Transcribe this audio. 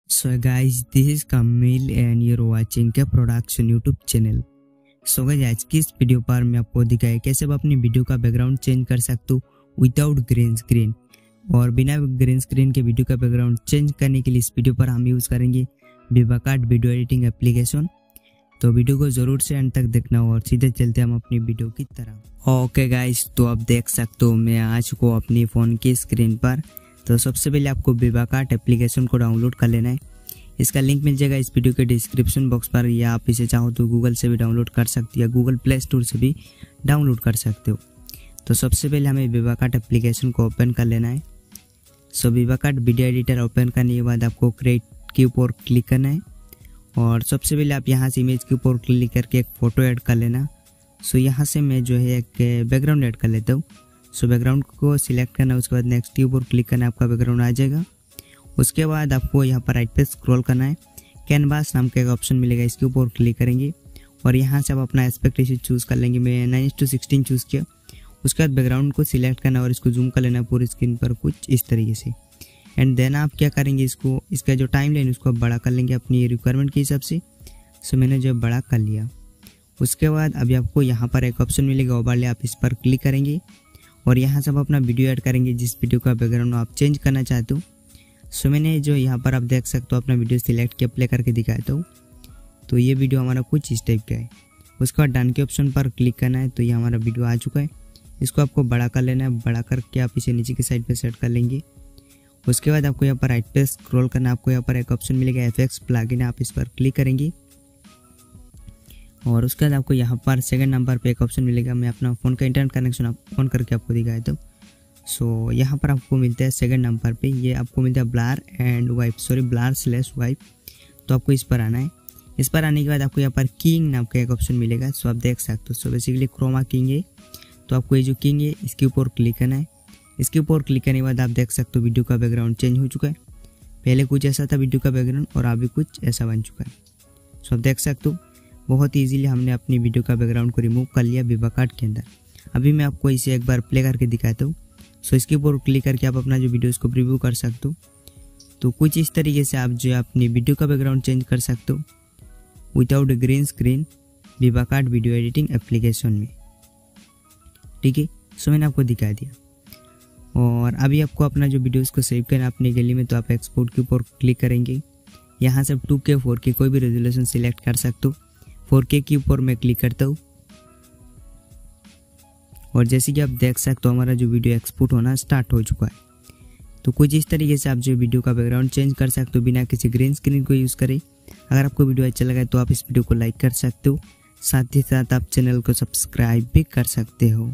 So guys, this is Kamil and you're watching के production YouTube channel. So guys, आज की इस video पर मैं आपको दिखाया कैसे आप अपनी वीडियो का बैकग्राउंड चेंज कर सकते हो विदाउट ग्रीन स्क्रीन। और बिना ग्रीन स्क्रीन के वीडियो का बैकग्राउंड चेंज करने के लिए इस वीडियो पर हम यूज़ करेंगे विवाकट वीडियो एडिटिंग एप्लीकेशन। तो वीडियो को ज़रूर से अंत तक देखना और सीधे चलते हम अपनी वीडियो की तरफ। ओके गाइस, तो आप देख सकते हो मैं आ चुका हूँ अपनी फ़ोन की स्क्रीन पर। तो सबसे पहले आपको विवाकट एप्लीकेशन को डाउनलोड कर लेना है। इसका लिंक मिल जाएगा इस वीडियो के डिस्क्रिप्शन बॉक्स पर, या आप इसे चाहो तो गूगल से भी डाउनलोड कर सकते हो या गूगल प्ले स्टोर से भी डाउनलोड कर सकते हो। तो सबसे पहले हमें विवाकट एप्लीकेशन को ओपन कर लेना है। सो विवाकट वीडियो एडिटर ओपन करने के बाद आपको क्रिएट के ऊपर क्लिक करना है और सबसे पहले आप यहाँ से इमेज के ऊपर क्लिक करके एक फ़ोटो ऐड कर लेना। सो यहाँ से मैं जो है एक बैकग्राउंड ऐड कर लेता हूँ। सो बैकग्राउंड को सिलेक्ट करना, उसके बाद नेक्स्ट के ऊपर क्लिक करना, आपका बैकग्राउंड आ जाएगा। उसके बाद आपको यहाँ पर राइट पे स्क्रॉल करना है, कैनवास नाम का एक ऑप्शन मिलेगा, इसके ऊपर क्लिक करेंगे और यहाँ से आप अपना एस्पेक्ट रेशियो चूज़ कर लेंगे। मैं 9:16 चूज़ किया। उसके बाद बैकग्राउंड को सिलेक्ट करना और इसको जूम कर लेना पूरी स्क्रीन पर कुछ इस तरीके से। एंड देन आप क्या करेंगे, इसका जो टाइम लाइन उसको आप बड़ा कर लेंगे अपनी रिक्वायरमेंट के हिसाब से। सो मैंने जो बड़ा कर लिया। उसके बाद अभी आपको यहाँ पर एक ऑप्शन मिलेगा ओवरले, आप इस पर क्लिक करेंगे और यहाँ से आप अपना वीडियो ऐड करेंगे जिस वीडियो का बैकग्राउंड आप चेंज करना चाहते हो। सो मैंने जो यहाँ पर आप देख सकते हो अपना वीडियो सिलेक्ट किया, प्ले करके दिखाता हूँ। तो ये वीडियो हमारा कुछ इस टाइप का है। उसके बाद डन के ऑप्शन पर क्लिक करना है। तो ये हमारा वीडियो आ चुका है। इसको आपको बड़ा कर लेना है, बड़ा करके आप इसे नीचे की साइड पे सेट कर लेंगे। उसके बाद आपको यहाँ पर राइट पे स्क्रॉल करना, आपको यहाँ पर एक ऑप्शन मिलेगा एफएक्स प्लगइन, आप इस पर क्लिक करेंगे और उसके बाद आपको यहाँ पर सेकंड नंबर पे एक ऑप्शन मिलेगा। मैं अपना फ़ोन का इंटरनेट कनेक्शन ऑन करके आपको दिखाया था। सो यहाँ पर आपको मिलता है सेकंड नंबर पे, ये आपको मिलता है ब्लर/वाइप। तो आपको इस पर आना है। इस पर आने के बाद आपको यहाँ पर किंग नाम का एक ऑप्शन मिलेगा। सो आप देख सकते हो। सो बेसिकली क्रोमा किंग है। तो आपको ये जो किंग है इसके ऊपर क्लिक करना है। इसके ऊपर क्लिक करने के बाद आप देख सकते हो वीडियो का बैकग्राउंड चेंज हो चुका है। पहले कुछ ऐसा था वीडियो का बैकग्राउंड और अभी कुछ ऐसा बन चुका है। सो आप देख सकते हो बहुत ईजीली हमने अपनी वीडियो का बैकग्राउंड को रिमूव कर लिया विवाकट के अंदर। अभी मैं आपको इसे एक बार प्ले करके दिखाता हूँ। सो इसके ऊपर क्लिक करके आप अपना जो वीडियो इसको प्रीव्यू कर सकते हो। तो कुछ इस तरीके से आप जो अपनी वीडियो का बैकग्राउंड चेंज कर सकते हो without green screen VivaCut video editing application में। ठीक है, सो मैंने आपको दिखा दिया। और अभी आपको अपना जो वीडियो इसको सेव करना अपनी गैलरी में। तो आप एक्सपोर्ट के ऊपर क्लिक करेंगे। यहाँ से 2K 4K कोई भी रेजोल्यूशन सिलेक्ट कर सकते हो। 4K के ऊपर मैं क्लिक करता हूँ और जैसे कि आप देख सकते हो हमारा जो वीडियो एक्सपोर्ट होना स्टार्ट हो चुका है। तो कुछ इस तरीके से आप जो वीडियो का बैकग्राउंड चेंज कर सकते हो बिना किसी ग्रीन स्क्रीन को यूज़ करें। अगर आपको वीडियो अच्छा लगा तो आप इस वीडियो को लाइक कर सकते हो, साथ ही साथ आप चैनल को सब्सक्राइब भी कर सकते हो।